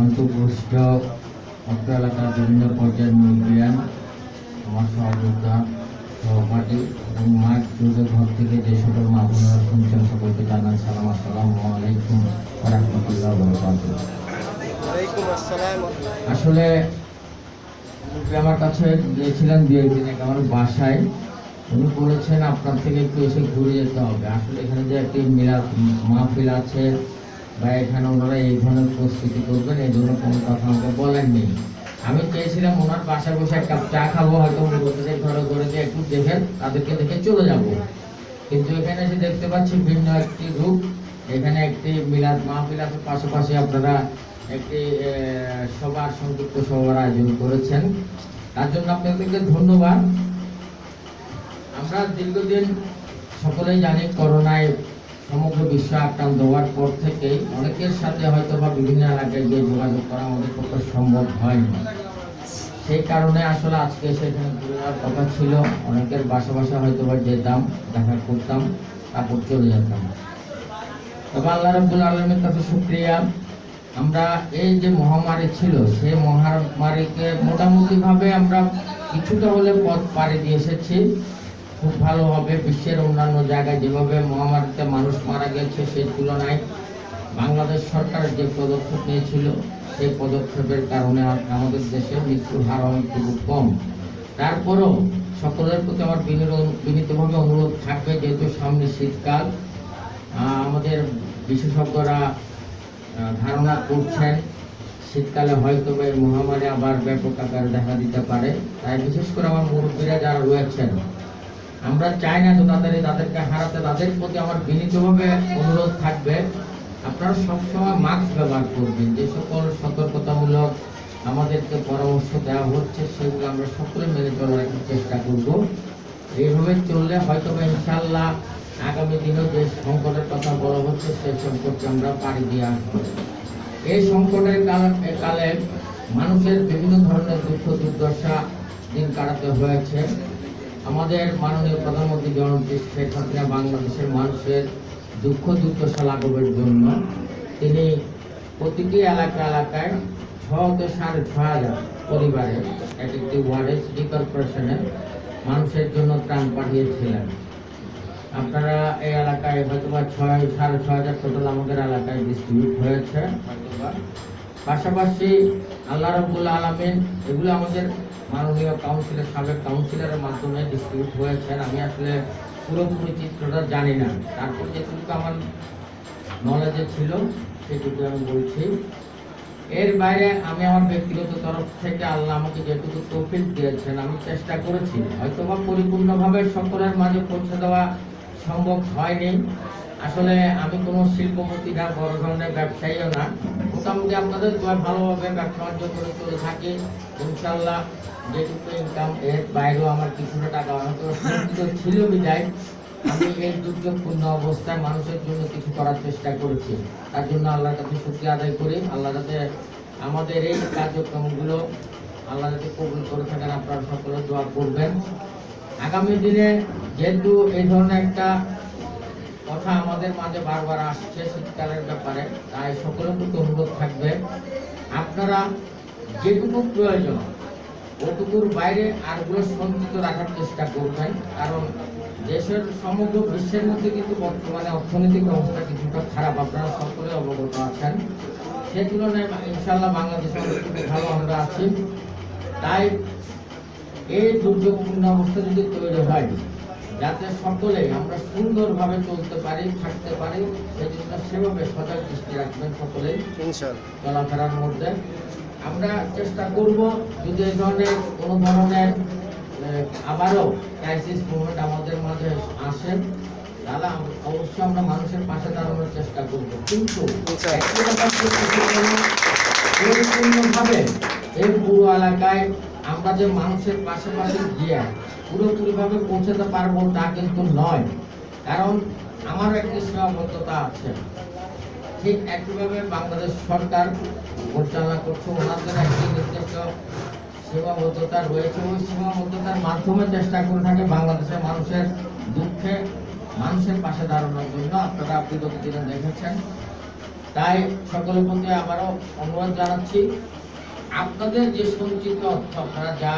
মঞ্চপুষ্ট অত্র এলাকার বিভিন্ন পর্যায়ের মুরব্বিয়ান, আমার সহযোদ্ধা, সহপাঠী এবং মাঠ জুড়ে ঘর থেকে যে সকল মা বোনেরা শুনছেন সকলকে জানান সালাম, আসসালামু আলাইকুম ওয়া রাহমাতুল্লাহি ওয়া বারাকাতুহু। আসলে আমার কাছে গিয়েছিলেন দু একদিন আগে আমার বাসায়, উনি বলেছেন আপনার থেকে একটু এসে ঘুরে যেতে হবে। আসলে এখানে যে একটি মিলাদ মাহফিল আছে বা এখানে ওনারা এই ধরনের প্রস্তুতি করবেন, এই জন্য কোনো কথা আমাকে বলেননি। আমি চেয়েছিলাম ওনার বাসায় বসে এক কাপ চা খাবো, হয়তো উনি বলতে ঘরে ঘরে গিয়ে একটু দেখে তাদেরকে দেখে চলে যাব। কিন্তু এখানে এসে দেখতে পাচ্ছি ভিন্ন একটি রূপ। এখানে একটি মিলাদ মাহফিল আছে, পাশাপাশি আপনারা একটি সবার সংযুক্ত সভার আয়োজন করেছেন, তার জন্য আপনাদেরকে ধন্যবাদ। আমরা দীর্ঘদিন সকলেই জানি করোনায় সমগ্র বিশ্ব আক্রান্ত হওয়ার পর থেকেই অনেকের সাথে হয়তো বা বিভিন্ন এলাকায় গিয়ে যোগাযোগ করা আমাদের পক্ষে সম্ভব হয়নি। সেই কারণে আসলে আজকে সেখানে ঘুরে যাওয়ার কথা ছিল, অনেকের বাসা বাসা হয়তো বা যেতাম, দেখা করতাম, তারপর চলে যেতাম। তবে আল্লাহ রাব্বুল আলামিনের কাছে শুকরিয়া, আমরা এই যে মহামারী ছিল সেই মহামারীকে মোটামুটি ভাবে আমরা কিছুটা হলে পথ পাড়ি দিয়ে এসেছি খুব ভালোভাবে। বিশ্বের অন্যান্য জায়গায় যেভাবে মহামারীতে মানুষ মারা গেছে সেই তুলনায় বাংলাদেশ সরকার যে পদক্ষেপ নিয়েছিল সেই পদক্ষেপের কারণে আমাদের দেশে মৃত্যুর হার অনেকটুকু কম। তারপরও সকলের প্রতি আমার বিনীতভাবে অনুরোধ থাকবে, যেহেতু সামনে শীতকাল, আমাদের বিশেষজ্ঞরা ধারণা করছেন শীতকালে হয়তো এই মহামারী আবার ব্যাপক আকারে দেখা দিতে পারে। তাই বিশেষ করে আমার মুরব্বীরা যারা রয়েছেন, আমরা চাই না তো তাদেরকে হারাতে। তাদের প্রতি আমার বিনীতভাবে অনুরোধ থাকবে, আপনারা সবসময় মাস্ক ব্যবহার করবেন। যে সকল সতর্কতামূলক আমাদেরকে পরামর্শ দেওয়া হচ্ছে সেগুলো আমরা সকলে মেনে চলার চেষ্টা করব। এইভাবে চললে হয়তো ইনশাআল্লাহ আগামী দিনেও যে সংকটের কথা বলা হচ্ছে সেই সংকটকে আমরা পাড়ি দিয়ে আসবো। এই সংকটের কালে মানুষের বিভিন্ন ধরনের দুঃখ দুর্দশা দিন কাটাতে হয়েছে। আমাদের মাননীয় প্রধানমন্ত্রী জননেত্রী শেখ হাসিনা বাংলাদেশের মানুষের দুঃখ দুর্দশা লাঘবের জন্য তিনি প্রতিটি এলাকায় 6 থেকে 6,500 পরিবারে একটি ওয়ার্ডে সিটি কর্পোরেশনে মানুষের জন্য ত্রাণ পাঠিয়েছিলেন। আপনারা এই এলাকায় হয়তোবা 6,500 টোটাল আমাদের এলাকায় ডিস্ট্রিবিউট হয়েছে হয়তোবা। পাশাপাশি আল্লাহ রাব্বুল আলামিন এগুলো আমাদের মাননীয় কাউন্সিলর, সাবেক কাউন্সিলরের মাধ্যমে ডিস্ট্রিবিউট হয়েছেন। আমি আসলে পুরোপুরি চিত্রটা জানি না, তারপর যেটুকু আমার নলেজে ছিল সেটুকু আমি বলছি। এর বাইরে আমি আমার ব্যক্তিগত তরফ থেকে আল্লাহ আমাকে যেটুকু তৌফিক দিয়েছেন আমি চেষ্টা করেছি। হয়তোবা পরিপূর্ণভাবে সকলের মাঝে পৌঁছে দেওয়া সম্ভব হয়নি। আসলে আমি কোনো শিল্পপতি না, বড় ধরনের ব্যবসায়ীও না, মোটামুটি আপনাদের ভালোভাবে ব্যবসা বাণিজ্য করে চলে থাকি ইনশাল্লাহ। যেটুকু ইনকাম এর বাইরেও আমার কিছুটা টাকা হয়তো ছিল বিদায় আমি এই দুর্যোগপূর্ণ অবস্থায় মানুষের জন্য কিছু করার চেষ্টা করেছি। তার জন্য আল্লাহর কাছে শুকরিয়া আদায় করি। আল্লাহ যাতে আমাদের এই কার্যক্রমগুলো আল্লাহ যাতে কবুল করে থাকেন, আপনারা সকলে দোয়া করবেন। আগামী দিনে যেহেতু এই ধরনের একটা কথা আমাদের মাঝে বারবার আসছে শীতকালের ব্যাপারে, তাই সকলের প্রতি অনুরোধ থাকবে আপনারা যেটুকু প্রয়োজন ওটুকুর বাইরে আরগুলো সঞ্চিত রাখার চেষ্টা করবেন। কারণ দেশের সমগ্র বিশ্বের মধ্যে কিন্তু বর্তমানে অর্থনৈতিক অবস্থা কিছুটা খারাপ, আপনারা সকলে অবগত আছেন। সেই তুলনায় ইনশাল্লাহ বাংলাদেশে খুব ভালো আমরা আছি। তাই এই দুর্যোগপূর্ণ অবস্থা যদি তৈরি হয় যাতে সকলে আমরা সুন্দরভাবে চলতে পারি, থাকতে পারি, সেজন্য সেভাবে সজাগ দৃষ্টি রাখবেন সকলেই চলাফেরার মধ্যে। আমরা চেষ্টা করব যদি এই ধরনের কোনো ধরনের আবারও ক্রাইসিস মুভমেন্ট আমাদের মাঝে আসে তাহলে অবশ্যই আমরা মানুষের পাশে দাঁড়ানোর চেষ্টা করব। কিন্তু পরিপূর্ণভাবে এই পুরো এলাকায় আমরা যে মানুষের পাশাপাশি গিয়ে পুরোপুরিভাবে পৌঁছাতে পারবো তা কিন্তু নয়, কারণ আমারও একটি সীমাবদ্ধতা আছে। ঠিক একইভাবে বাংলাদেশ সরকার পরিচালনা করছে, ওনাদের একটি নির্দিষ্ট সীমাবদ্ধতা রয়েছে। ওই সীমাবদ্ধতার মাধ্যমে চেষ্টা করে থাকে বাংলাদেশের মানুষের দুঃখে মানুষের পাশে দাঁড়ানোর জন্য। আপনারা বিগত দিনে দেখেছেন তাই সকলের প্রতি আবারও অনুরোধ জানাচ্ছি, আপনাদের যে সঞ্চিত অর্থ আপনারা যা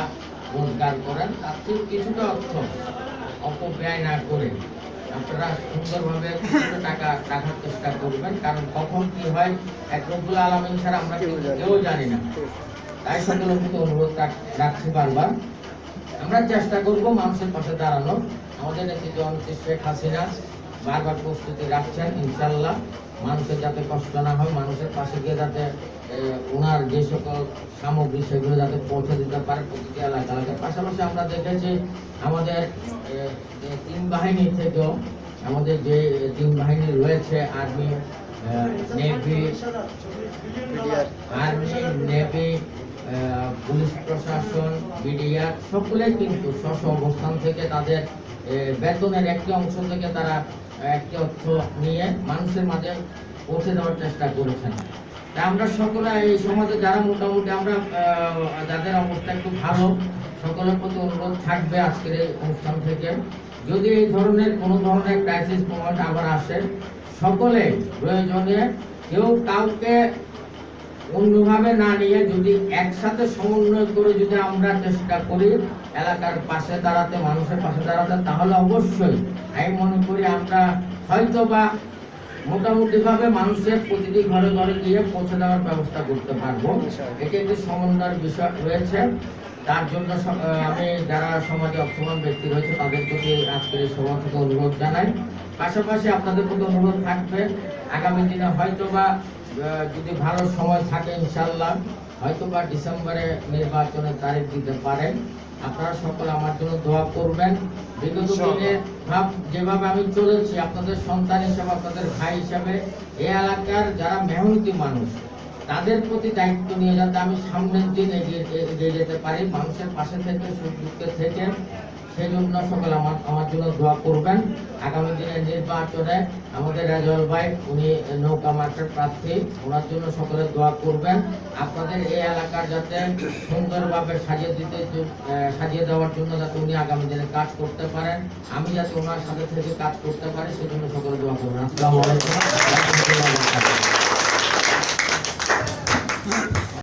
রোজগার করেন তার থেকে কিছুটা অর্থ অপব্যয় না করে আপনারা সুন্দরভাবে কিছুটা টাকা রাখার চেষ্টা করবেন, কারণ কখন কি হয় এক রব্বুল আলামিন ছাড়া আমরা কেউ জানি না। তাই সকলের প্রতি অনুরোধ রাখছি বারবার, আমরা চেষ্টা করব মানুষের পাশে দাঁড়ানো। আমাদের নেত্রী জননেত্রী শেখ হাসিনা বারবার প্রস্তুতি রাখছেন, ইনশাল্লাহ মানুষের যাতে কষ্ট না হয়, মানুষের পাশে গিয়ে যাতে ওনার যে সকল সামগ্রী সেগুলো যাতে পৌঁছে দিতে পারে প্রতিটি এলাকায়। পাশাপাশি আমরা দেখেছি আমাদের তিন বাহিনী থেকেও, আমাদের যে তিন বাহিনী রয়েছে আর্মি, নেভি, পুলিশ প্রশাসন, বিডিআর, সকলে কিন্তু স্ব অবস্থান থেকে তাদের বেতনের একটি অংশ থেকে তারা একটি অর্থ নিয়ে মানুষের মাঝে পৌঁছে দেওয়ার চেষ্টা করেছেন। তাই আমরা সকলে এই সমাজে যারা মোটামুটি আমরা যাদের অবস্থা একটু ভালো, সকলের প্রতি অনুরোধ থাকবে আজকের এই অনুষ্ঠান থেকে, যদি এই ধরনের কোনো ধরনের ক্রাইসিস মোমেন্ট আবার আসে, সকলে প্রয়োজনে কেউ কাউকে অন্যভাবে না নিয়ে যদি একসাথে সমন্বয় করে যদি আমরা চেষ্টা করি এলাকার পাশে দাঁড়াতে, মানুষের পাশে দাঁড়াতে, তাহলে অবশ্যই আমি মনে করি আমরা হয়তো বা মোটামুটি ভাবে মানুষের প্রতিটি ঘরে ঘরে গিয়ে পৌঁছে দেওয়ার ব্যবস্থা করতে পারবো। এটি একটি সমন্বয়ের বিষয় রয়েছে। তার জন্য আমি যারা সমাজে অর্থবান ব্যক্তি রয়েছে তাদের প্রতি আজকের এই সভা থেকে অনুরোধ জানাই। পাশাপাশি আপনাদের প্রতি অনুরোধ থাকবে, আগামী দিনে হয়তোবা যদি ভালো সময় থাকে ইনশাল্লাহ হয়তোবা ডিসেম্বরে নির্বাচনের তারিখ দিতে পারেন। আপনারা সকলে আমার জন্য দোয়া করবেন। বিগত দিনে যেভাবে আমি চলেছি আপনাদের সন্তান হিসাবে, আপনাদের ভাই হিসাবে, এই এলাকার যারা মেহনতি মানুষ তাদের প্রতি দায়িত্ব নিয়ে যাতে আমি সামনের দিন এগিয়ে যেতে পারি, মানুষের পাশে থেকে, সুখ দুঃখে থেকে, সেই জন্য সকলে আমার জন্য দোয়া করবেন। আগামী দিনের নির্বাচনে আমাদের রেজাউল ভাই, উনি নৌকা মার্কেট প্রার্থী, ওনার জন্য সকলে দোয়া করবেন। আপনাদের এই এলাকার যাতে সুন্দরভাবে সাজিয়ে দেওয়ার জন্য যাতে উনি আগামী দিনে কাজ করতে পারেন, আমি যাতে ওনার সাথে থেকে কাজ করতে পারি, সেজন্য সকলে দোয়া করবেন। আসসালামু আলাইকুম।